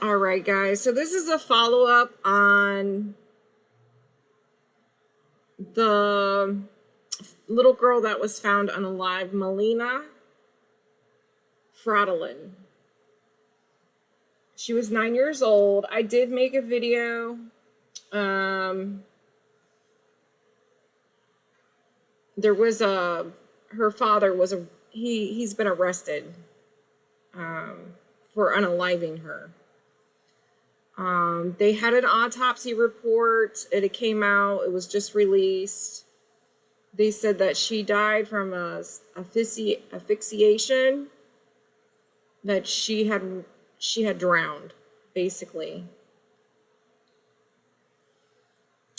All right, guys. So this is a follow-up on the little girl that was found unalive, Melina Frattolin. She was 9 years old. I did make a video. There was her father was he's been arrested for unaliving her. They had an autopsy report. It came out. It was just released. They said that she died from asphyxiation, that she had drowned, basically.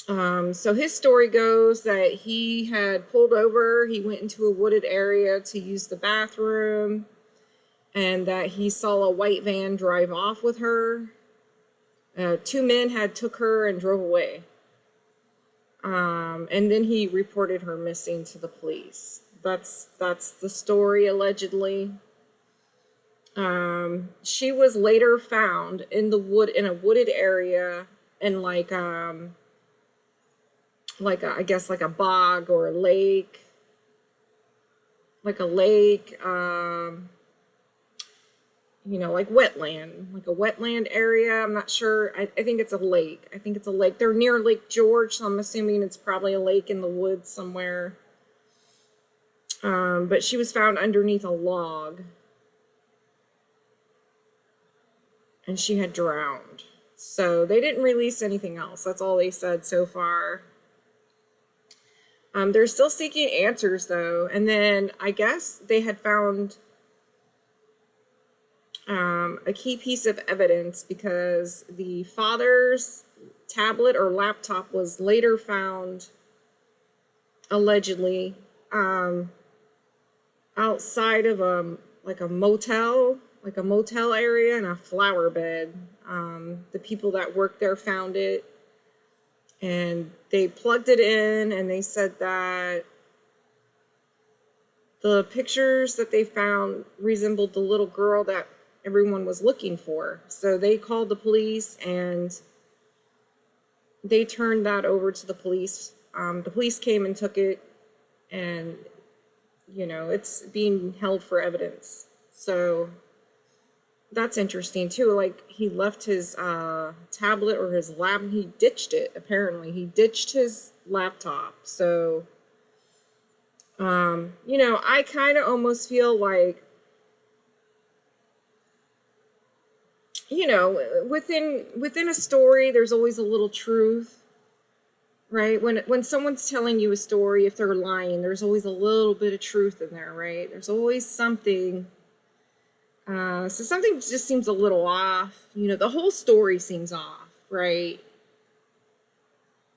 So his story goes that he had pulled over, he went into a wooded area to use the bathroom, and that he saw a white van drive off with her. Two men had took her and drove away. And then he reported her missing to the police. That's the story, allegedly. She was later found in the wood, in a wooded area, in I guess like a bog or a lake. Like a lake, you know, like wetland, like a wetland area. I'm not sure. I think it's a lake. I think it's a lake. They're near Lake George, so I'm assuming it's probably a lake in the woods somewhere. But she was found underneath a log. And she had drowned. So they didn't release anything else. That's all they said so far. They're still seeking answers, though. And then I guess they had found a key piece of evidence, because the father's tablet or laptop was later found, allegedly, outside of a motel area in a flower bed. The people that worked there found it, and they plugged it in, and they said that the pictures that they found resembled the little girl that everyone was looking for. So they called the police, and they turned that over to the police. The police came and took it, and, you know, it's being held for evidence. So that's interesting, too. Like, he left his tablet or his lap. He ditched it, apparently. He ditched his laptop. So, you know, I kind of almost feel like, you know, within a story, there's always a little truth, right? When someone's telling you a story, if they're lying, there's always a little bit of truth in there, right? There's always something. So something just seems a little off. You know, the whole story seems off, right?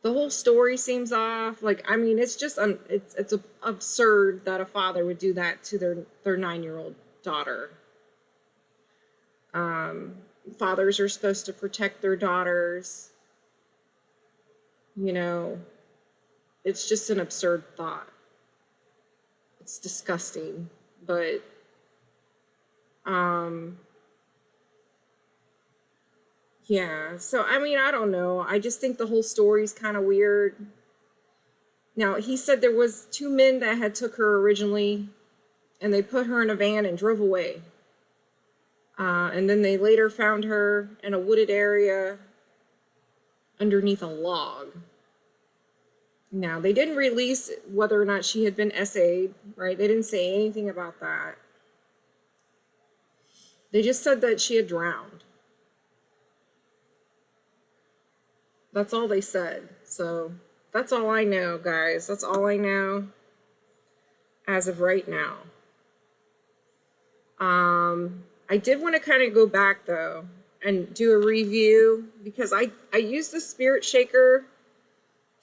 The whole story seems off. Like, I mean, it's just it's absurd that a father would do that to their 9-year-old daughter. Fathers are supposed to protect their daughters. You know, it's just an absurd thought. It's disgusting, but yeah, so I mean, I don't know. I just think the whole story's kind of weird. Now, he said there was 2 men that had took her originally, and they put her in a van and drove away. And then they later found her in a wooded area underneath a log. Now, they didn't release whether or not she had been SA'd, right? They didn't say anything about that. They just said that she had drowned. That's all they said. So that's all I know, guys. That's all I know as of right now. I did want to kind of go back, though, and do a review, because I used the spirit shaker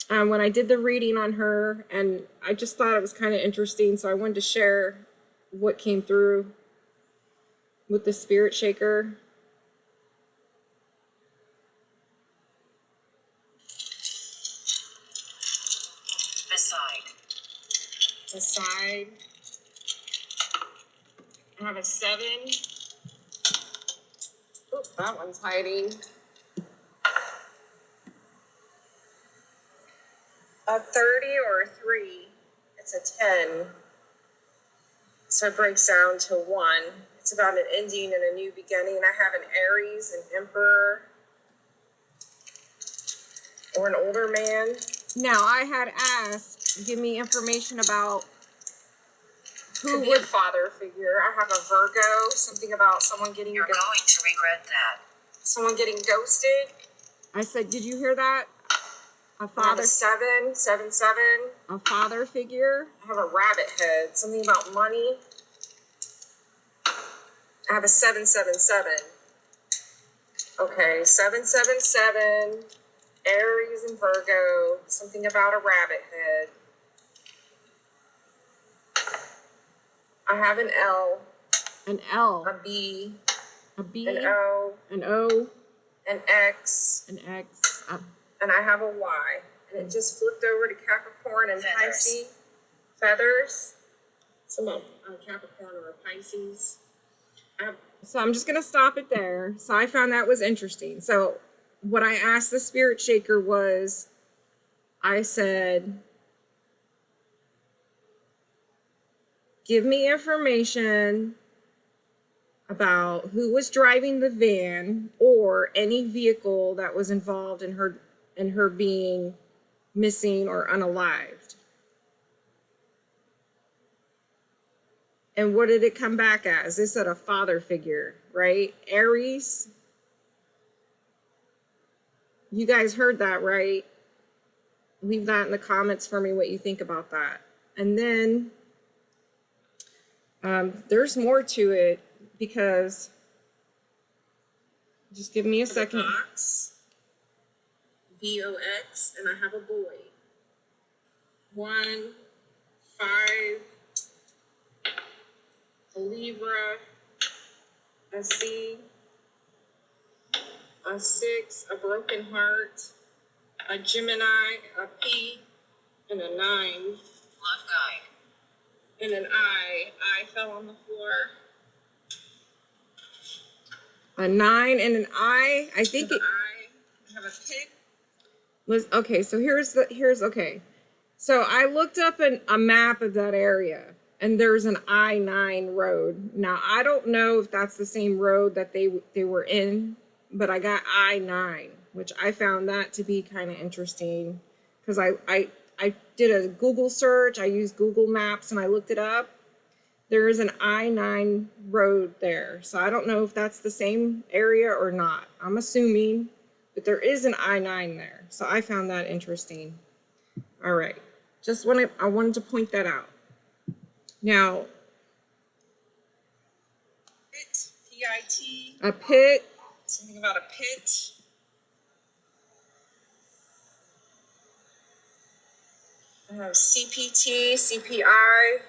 when I did the reading on her, and I just thought it was kind of interesting, so I wanted to share what came through with the spirit shaker. Aside. I have a 7. Oops. That one's hiding. A 30 or a 3. It's a 10. So it breaks down to 1. It's about an ending and a new beginning. I have an Aries, an Emperor, or an older man. Now, I had asked, give me information about who would be a father figure. I have a Virgo, something about someone getting... You're going to regret that. Someone getting ghosted. I said, did you hear that? A father. I have a 7. A father figure. I have a rabbit head, something about money. I have a 777. Okay, 777, Aries and Virgo, something about a rabbit head. I have an L. An L. A B. A B. An O. An O. An X. An X. And I have a Y. And it just flipped over to Capricorn and Pisces. Feathers. Some of Capricorn or Pisces. So I'm just going to stop it there. So I found that was interesting. So what I asked the spirit shaker was, I said, give me information about who was driving the van or any vehicle that was involved in her being missing or unalived. And what did it come back as? They said a father figure, right? Aries. You guys heard that, right? Leave that in the comments for me what you think about that. And then there's more to it because, just give me a second. Box, VOX, and I have a boy. 1, 5, a Libra, a C, a 6, a broken heart, a Gemini, a P, and a 9. Love guide. And an I. I fell on the floor. A 9 and an I. I think it. I have a pick. Okay, so okay. So I looked up a map of that area, and there's an I-9 road. Now I don't know if that's the same road that they were in, but I got I-9, which I found that to be kind of interesting because I did a Google search. I used Google Maps and I looked it up. There is an I-9 road there. So I don't know if that's the same area or not. I'm assuming, but there is an I-9 there. So I found that interesting. All right. I wanted to point that out. Now, P-I-T. A pit. Something about a pit. I have CPT, CPI.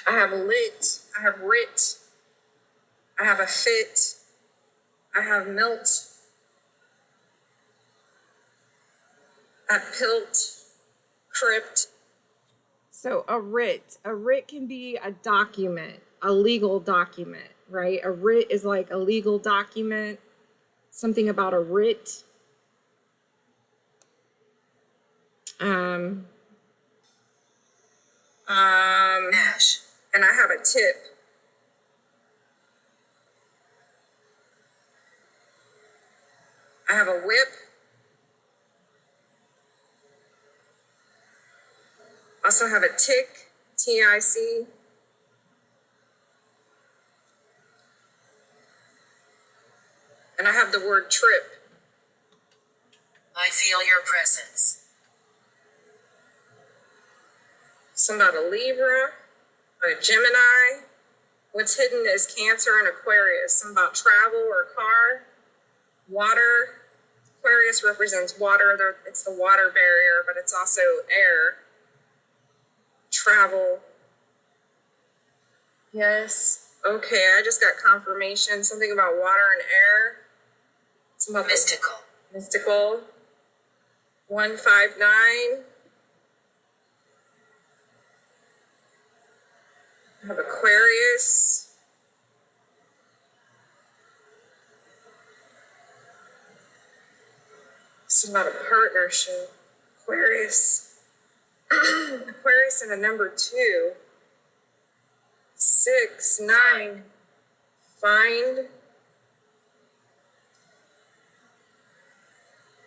I have lit. I have writ. I have a fit. I have melt. I have pilt. Crypt. So a writ can be a document, a legal document, right? A writ is like a legal document. Something about a writ. Ash. And I have a tip. I have a whip. Also have a tick, T-I-C. And I have the word trip. I feel your presence. Some about a Libra, a Gemini. What's hidden is Cancer and Aquarius. Some about travel or car. Water. Aquarius represents water. It's the water barrier, but it's also air. Travel. Yes. Okay, I just got confirmation. Something about water and air. It's about mystical. Mystical. 159. I have Aquarius. It's about a partnership. Aquarius. Aquarius in the number 2. 6, 9. Find.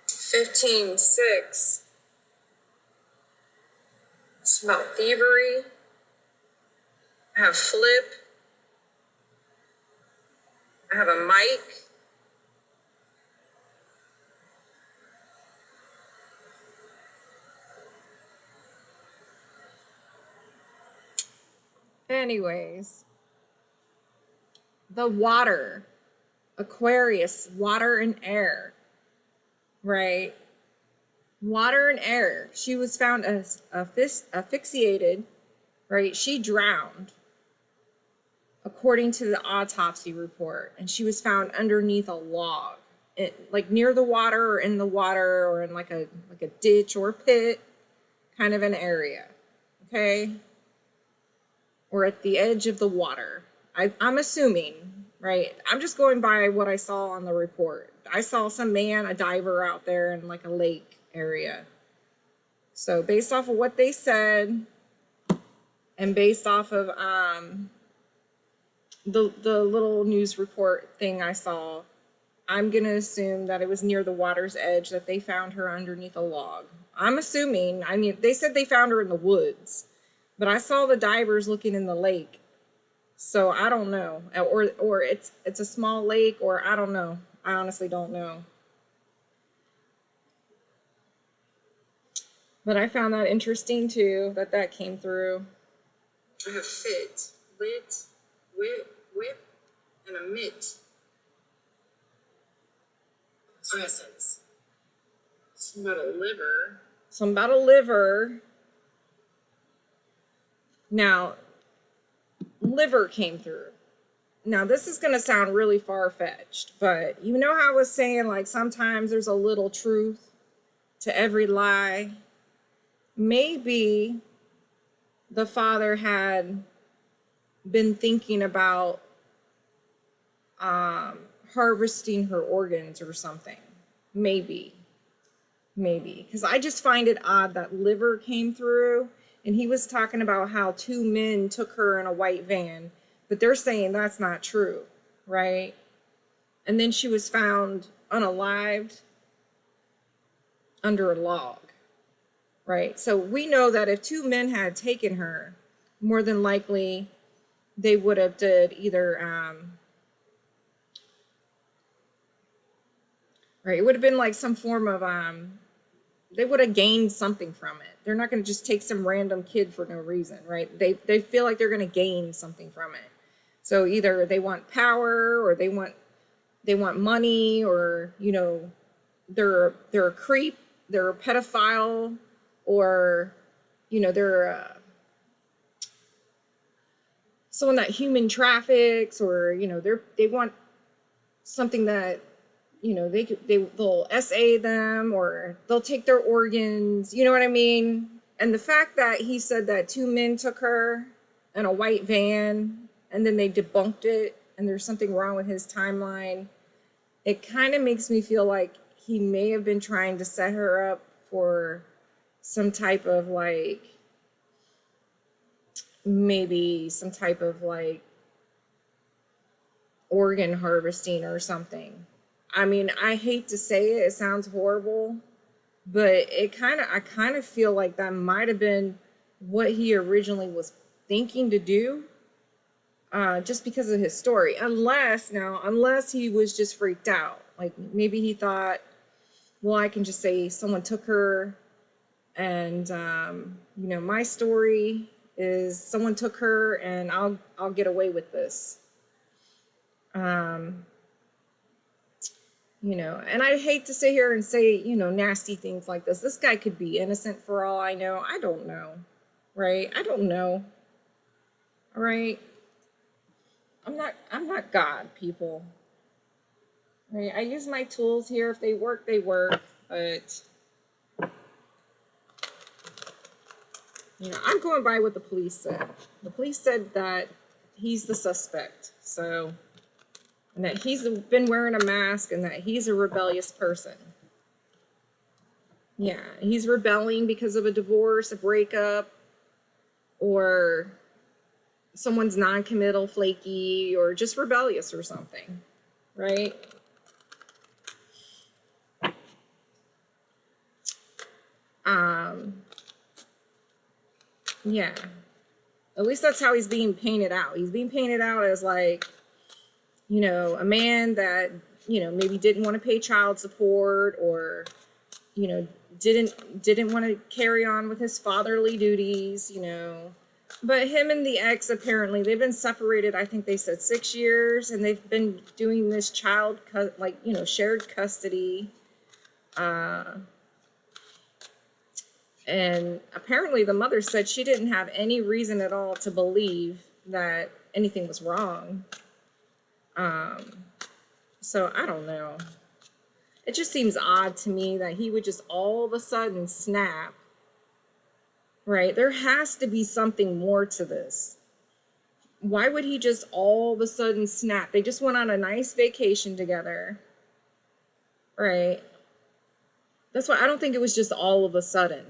15, 6. It's about thievery. I have flip. I have a mic. Anyways, the water, Aquarius, water and air, right? Water and air. She was found as asphyxiated, right? She drowned, according to the autopsy report, and she was found underneath a log, like near the water or in the water or in like a ditch or pit, kind of an area, okay? Or at the edge of the water. I'm assuming, right? I'm just going by what I saw on the report. I saw some man, a diver out there in like a lake area. So based off of what they said, and based off of the little news report thing I saw, I'm going to assume that it was near the water's edge that they found her underneath a log. I'm assuming, I mean, they said they found her in the woods, but I saw the divers looking in the lake. So I don't know. Or it's a small lake, or I don't know. I honestly don't know. But I found that interesting too, that came through. I have fit, lit, whip, and a mitt. Presence. Some about a liver. Some about a liver. Now, liver came through. Now, this is going to sound really far-fetched, but you know how I was saying, like, sometimes there's a little truth to every lie? Maybe the father had been thinking about harvesting her organs or something. Maybe. Because I just find it odd that liver came through, and he was talking about how 2 men took her in a white van, but they're saying that's not true, right? And then she was found unalived under a log, right? So we know that if 2 men had taken her, more than likely they would have did either, right, it would have been like some form of, they would have gained something from it. They're not going to just take some random kid for no reason, right? They feel like they're going to gain something from it. So either they want power, or they want money, or, you know, they're a creep, they're a pedophile, or, you know, they're someone that human traffics, or, you know, they want something that, you know, they'll SA them, or they'll take their organs, you know what I mean? And the fact that he said that 2 men took her in a white van, and then they debunked it, and there's something wrong with his timeline, it kind of makes me feel like he may have been trying to set her up for some type of, like, maybe some type of, like, organ harvesting or something. I mean, I hate to say it, it sounds horrible, but I kind of feel like that might have been what he originally was thinking to do, just because of his story. Unless he was just freaked out. Like, maybe he thought, well, I can just say someone took her, and, you know, my story is someone took her, and I'll get away with this. You know, and I hate to sit here and say, you know, nasty things like this. This guy could be innocent for all I know. I don't know, right? I don't know. All right. I'm not God, people. Right? I use my tools here. If they work, they work. But, you know, I'm going by what the police said. The police said that he's the suspect. So, and that he's been wearing a mask, and that he's a rebellious person. Yeah, he's rebelling because of a divorce, a breakup, or someone's non-committal, flaky, or just rebellious or something, right? Yeah. At least that's how he's being painted out. He's being painted out as like, you know, a man that, you know, maybe didn't want to pay child support, or, you know, didn't want to carry on with his fatherly duties, you know. But him and the ex, apparently they've been separated, I think they said 6 years, and they've been doing this like, you know, shared custody. And apparently the mother said she didn't have any reason at all to believe that anything was wrong. So I don't know. It just seems odd to me that he would just all of a sudden snap, right? There has to be something more to this. Why would he just all of a sudden snap? They just went on a nice vacation together, right? That's why I don't think it was just all of a sudden,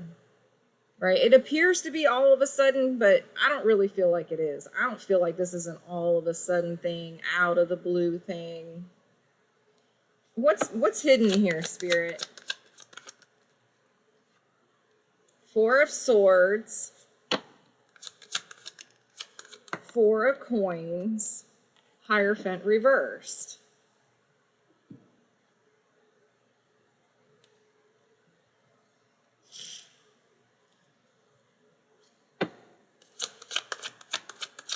right? It appears to be all of a sudden, but I don't really feel like it is. I don't feel like this is an all of a sudden thing, out of the blue thing. What's hidden here, Spirit? Four of Swords, Four of Coins, Hierophant reversed.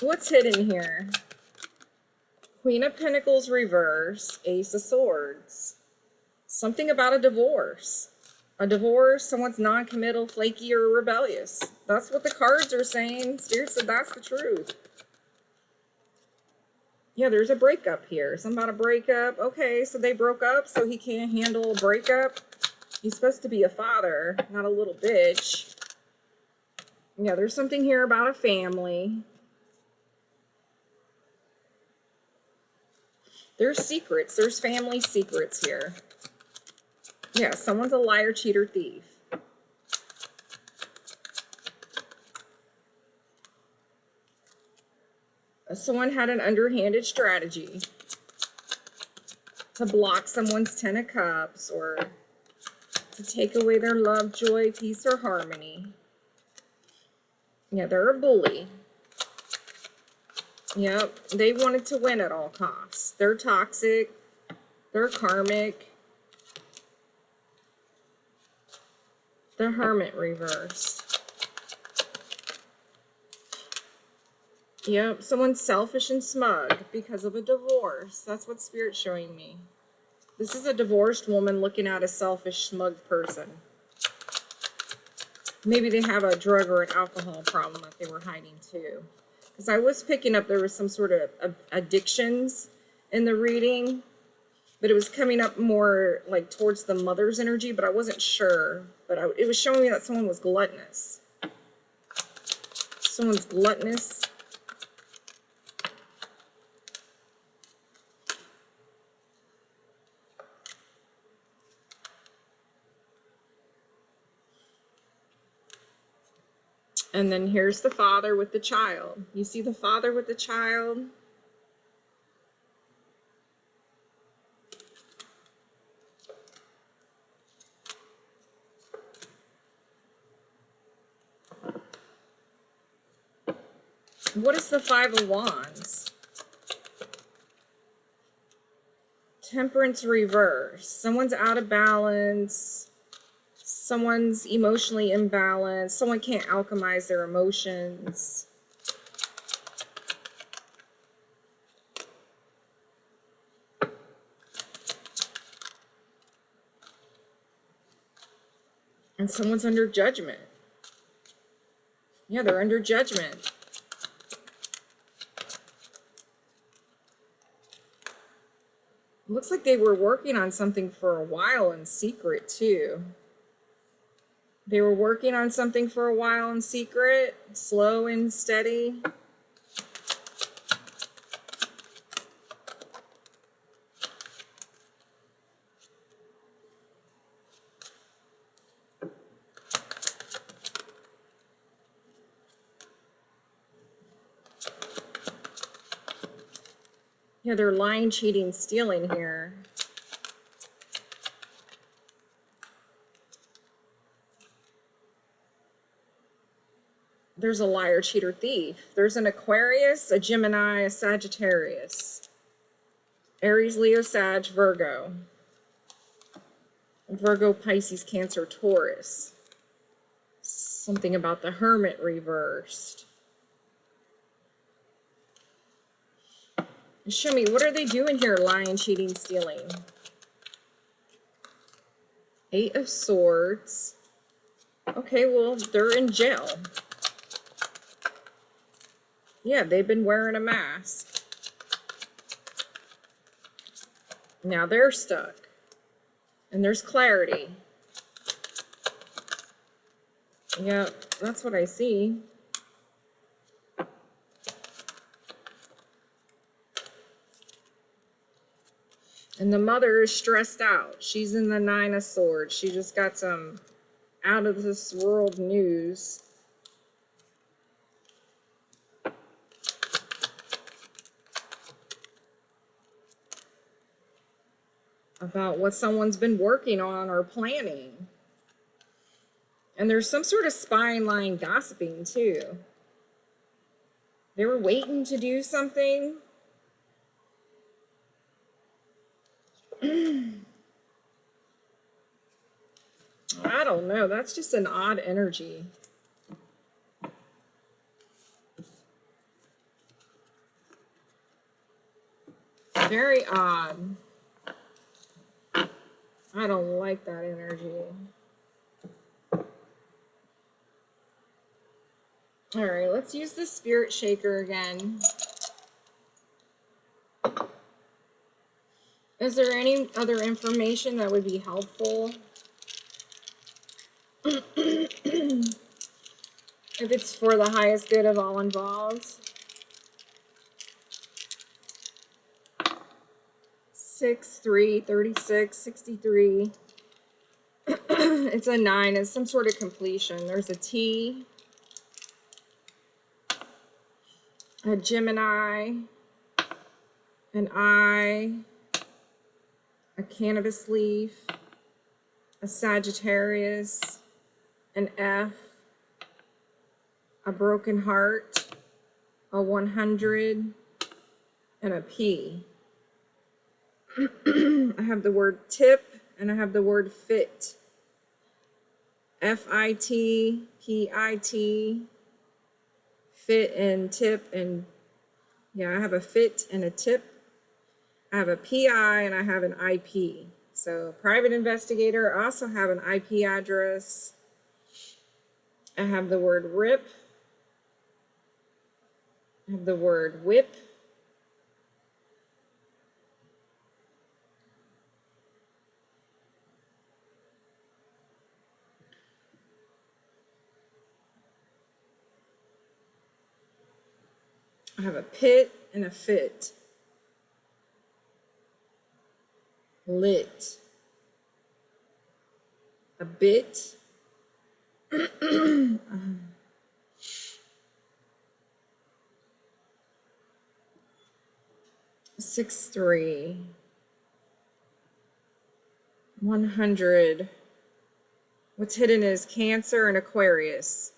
What's hidden here? Queen of Pentacles reverse, Ace of Swords. Something about a divorce. A divorce, someone's non-committal, flaky, or rebellious. That's what the cards are saying. Spirit said that's the truth. Yeah, there's a breakup here. Something about a breakup. Okay, so they broke up, so he can't handle a breakup. He's supposed to be a father, not a little bitch. Yeah, there's something here about a family. There's secrets. There's family secrets here. Yeah, someone's a liar, cheater, thief. Someone had an underhanded strategy to block someone's 10 of Cups, or to take away their love, joy, peace, or harmony. Yeah, they're a bully. Yep, they wanted to win at all costs. They're toxic. They're karmic. The Hermit reversed. Yep, someone's selfish and smug because of a divorce. That's what Spirit's showing me. This is a divorced woman looking at a selfish, smug person. Maybe they have a drug or an alcohol problem that they were hiding too. Because I was picking up there was some sort of addictions in the reading, but it was coming up more like towards the mother's energy, but I wasn't sure. But it was showing me that someone was gluttonous. Someone's gluttonous. And then here's the father with the child. You see the father with the child? What is the Five of Wands? Temperance reverse. Someone's out of balance. Someone's emotionally imbalanced. Someone can't alchemize their emotions. And someone's under judgment. Yeah, they're under judgment. Looks like they were working on something for a while in secret, too. They were working on something for a while in secret, slow and steady. Yeah, they're lying, cheating, stealing here. There's a liar, cheater, thief. There's an Aquarius, a Gemini, a Sagittarius. Aries, Leo, Sag, Virgo. Virgo, Pisces, Cancer, Taurus. Something about the Hermit reversed. Show me, what are they doing here? Lying, cheating, stealing. Eight of Swords. Okay, well, they're in jail. Yeah, they've been wearing a mask. Now they're stuck. And there's clarity. Yep, that's what I see. And the mother is stressed out. She's in the Nine of Swords. She just got some out of this world news. About what someone's been working on or planning. And there's some sort of spying, lying, gossiping too. They were waiting to do something. I don't know. That's just an odd energy. Very odd. I don't like that energy. All right, let's use the Spirit Shaker again. Is there any other information that would be helpful? If it's for the highest good of all involved. 6, 3, 36, 63. It's a 9. It's some sort of completion. There's a T. A Gemini. An I. A cannabis leaf. A Sagittarius. An F. A broken heart. A 100. And a P. I have the word tip and I have the word fit. F-I-T, P-I-T, fit and tip, and yeah, I have a fit and a tip. I have a P-I and I have an I-P. So private investigator. I also have an IP address. I have the word rip. I have the word whip. I have a pit and a fit. Lit. A bit. 6, 3. 100. What's hidden is Cancer and Aquarius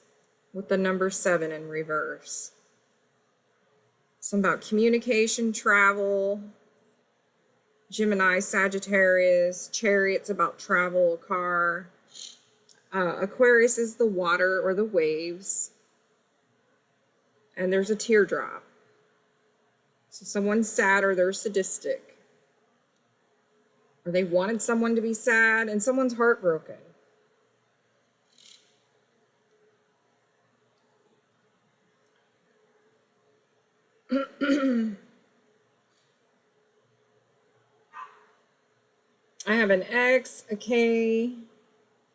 with the number 7 in reverse. Something about communication, travel. Gemini, Sagittarius. Chariot's about travel, car. Aquarius is the water or the waves. And there's a teardrop. So someone's sad or they're sadistic. Or they wanted someone to be sad and someone's heartbroken. I have an X, a K,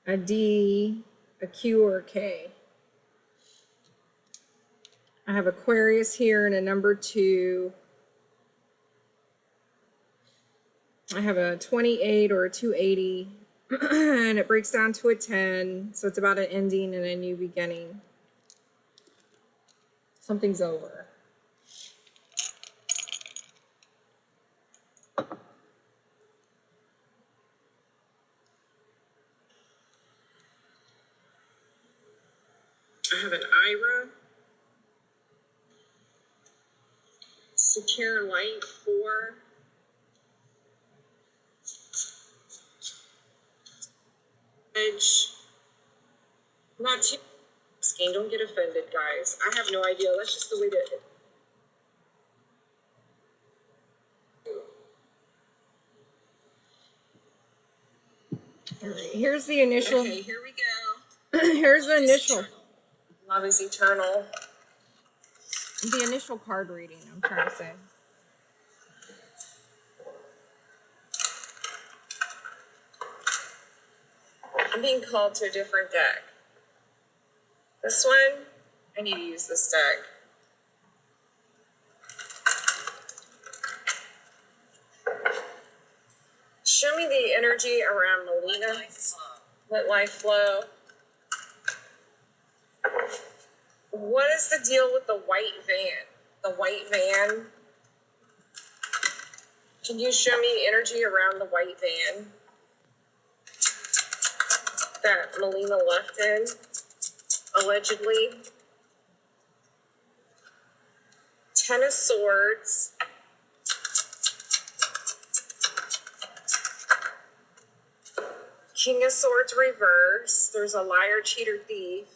a D, a Q, or a K. I have Aquarius here and a number 2. I have a 28 or a 280, and it breaks down to a 10. So it's about an ending and a new beginning. Something's over. have an Ira. Secure light 4. Edge. Not too asking. Don't get offended, guys. I have no idea. That's just the way that. All right, here's the initial. Okay, here we go. Here's the initial. Love is eternal. The initial card reading, I'm trying to say. I'm being called to a different deck. This one, I need to use this deck. Show me the energy around Melina. Let life flow. What is the deal with the white van? The white van. Can you show me energy around the white van that Melina left in, allegedly? 10 of Swords. King of Swords reverse. There's a liar, cheater, thief.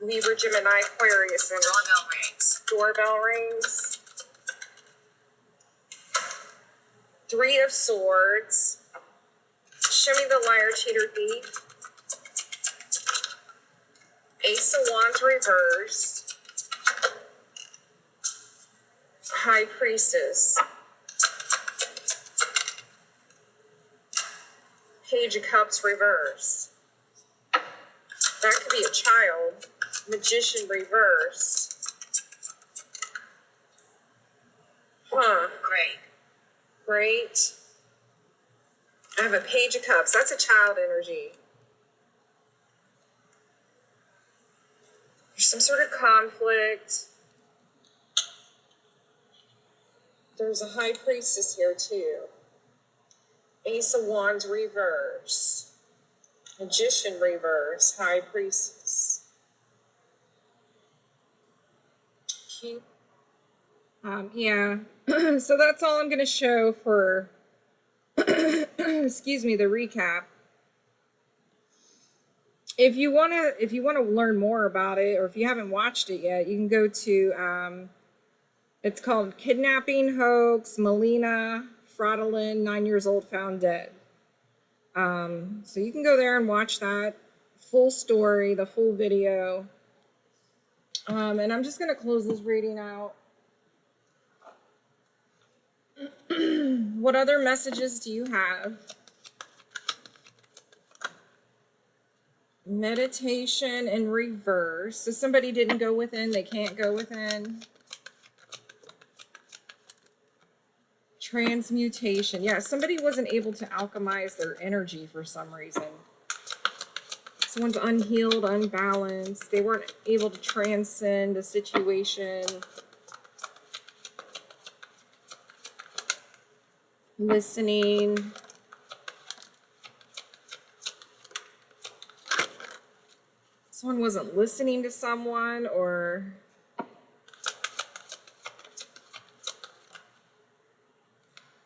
Libra, Gemini, Aquarius. And doorbell rings. Doorbell rings. 3 of Swords. Show me the liar, cheater, thief. Ace of Wands reversed. High Priestess. Page of Cups reversed. That could be a child. Magician reversed. Huh. Great. I have a Page of Cups. That's a child energy. There's some sort of conflict. There's a High Priestess here too. Ace of Wands reverse. Magician reverse. High Priestess. King. Yeah. So that's all I'm going to show for, excuse me, the recap. If you want to learn more about it, or if you haven't watched it yet, you can go to, it's called Kidnapping Hoax, Melina Frattolin, 9 years old, found dead. So you can go there and watch that full story, the full video. And I'm just going to close this reading out. What other messages do you have? Meditation in reverse. So somebody didn't go within, they can't go within. Transmutation. Yeah, somebody wasn't able to alchemize their energy for some reason. Someone's unhealed, unbalanced. They weren't able to transcend a situation. Listening. Someone wasn't listening to someone, or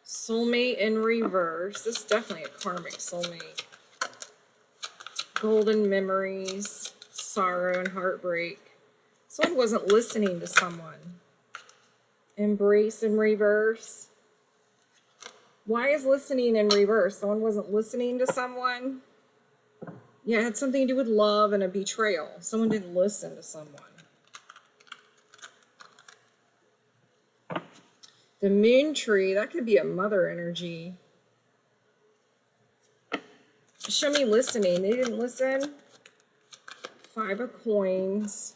soulmate in reverse. This is definitely a karmic soulmate. Golden memories, sorrow and heartbreak. Someone wasn't listening to someone. Embrace in reverse. Why is listening in reverse? Someone wasn't listening to someone. Yeah, it had something to do with love and a betrayal. Someone didn't listen to someone. The moon tree, that could be a mother energy. Show me listening. They didn't listen. 5 of coins.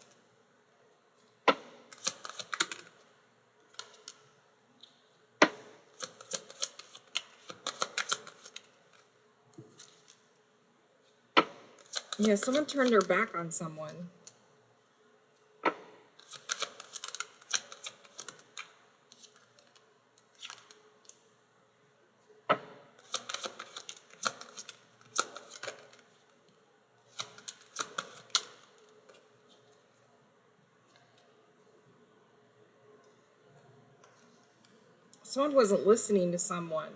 Yeah, someone turned their back on someone. Someone wasn't listening to someone.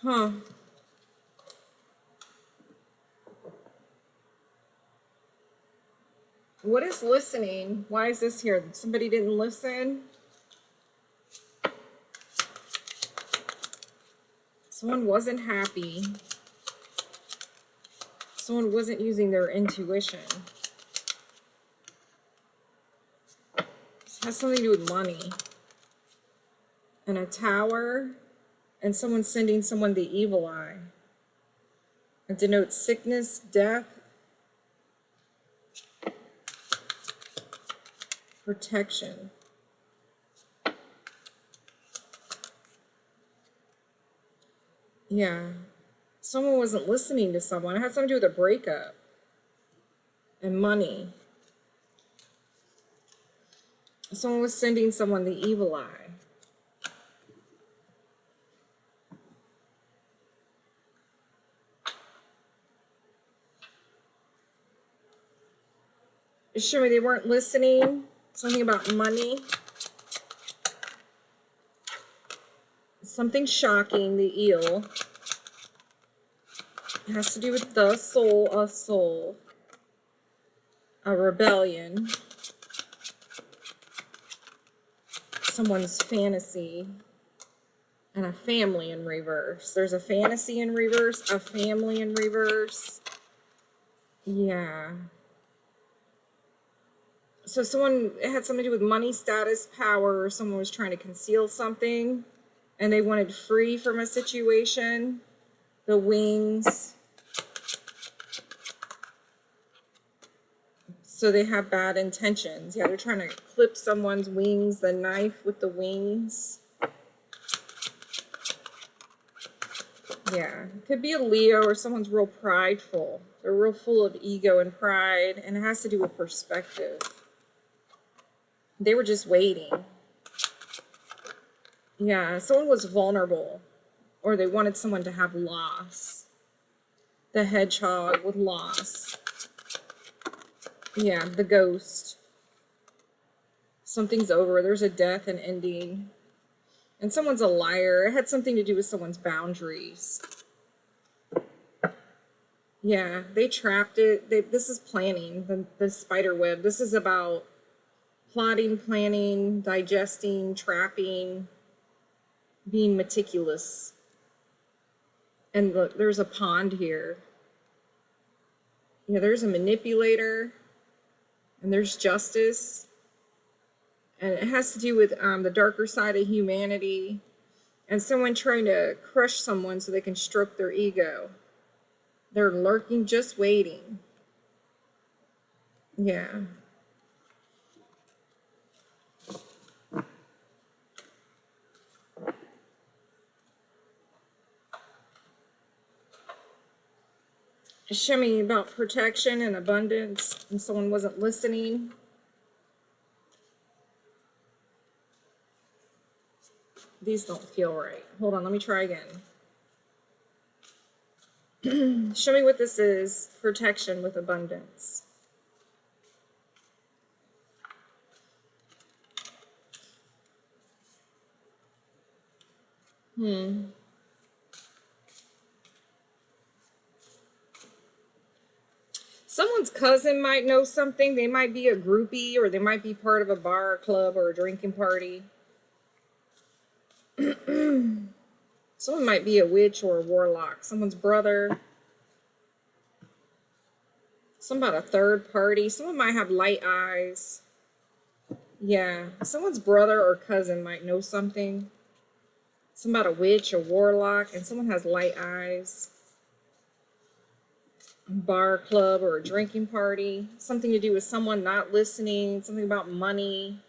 Huh. What is listening? Why is this here? Somebody didn't listen? Someone wasn't happy. Someone wasn't using their intuition. This has something to do with money. And a tower. And someone sending someone the evil eye. It denotes sickness, death, protection. Yeah. Someone wasn't listening to someone. It had something to do with a breakup. And money. Someone was sending someone the evil eye. Show me they weren't listening. Something about money. Something shocking, the eel. It has to do with the soul, a soul. A rebellion. Someone's fantasy. And a family in reverse. There's a fantasy in reverse, a family in reverse. Yeah. So it had something to do with money, status, power. Someone was trying to conceal something. And they wanted free from a situation. The wings. So they have bad intentions. Yeah, they're trying to clip someone's wings. The knife with the wings. Yeah, it could be a Leo or someone's real prideful. They're real full of ego and pride, and it has to do with perspective. They were just waiting. Yeah, someone was vulnerable, or they wanted someone to have loss. The hedgehog with loss. Yeah, the ghost. Something's over. There's a death and ending. And someone's a liar. It had something to do with someone's boundaries. Yeah, they trapped it. This is planning, the spider web. This is about plotting, planning, digesting, trapping, being meticulous. And look, there's a pond here. Yeah, there's a manipulator. And there's justice. And it has to do with the darker side of humanity. And someone trying to crush someone so they can stroke their ego. They're lurking, just waiting. Yeah. Show me about protection and abundance, and someone wasn't listening. These don't feel right. Hold on, let me try again. Show me what this is. Protection with abundance. Someone's cousin might know something. They might be a groupie, or they might be part of a bar or club or a drinking party. Someone might be a witch or a warlock. Someone's brother. Something about a third party. Someone might have light eyes. Yeah. Someone's brother or cousin might know something. Something about a witch or warlock. And someone has light eyes. Bar, club, or a drinking party. Something to do with someone not listening. Something about money.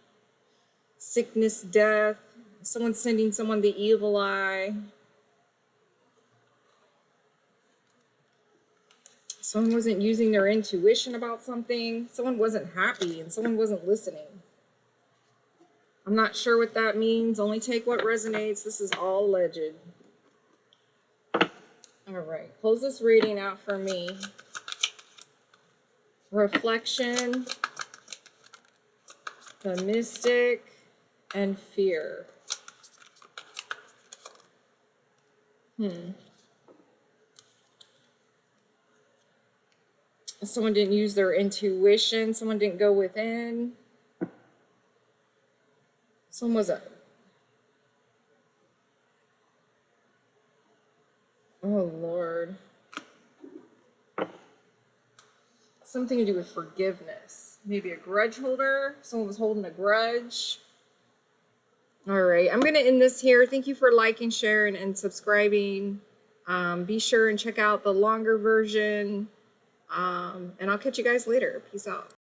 Sickness, death. Someone sending someone the evil eye. Someone wasn't using their intuition about something. Someone wasn't happy and someone wasn't listening. I'm not sure what that means. Only take what resonates. This is all alleged. All right, close this reading out for me. Reflection, the mystic, and fear. Someone didn't use their intuition. Someone didn't go within. Someone was oh, Lord. Something to do with forgiveness. Maybe a grudge holder. Someone was holding a grudge. All right. I'm going to end this here. Thank you for liking, sharing, and subscribing. Be sure and check out the longer version. And I'll catch you guys later. Peace out.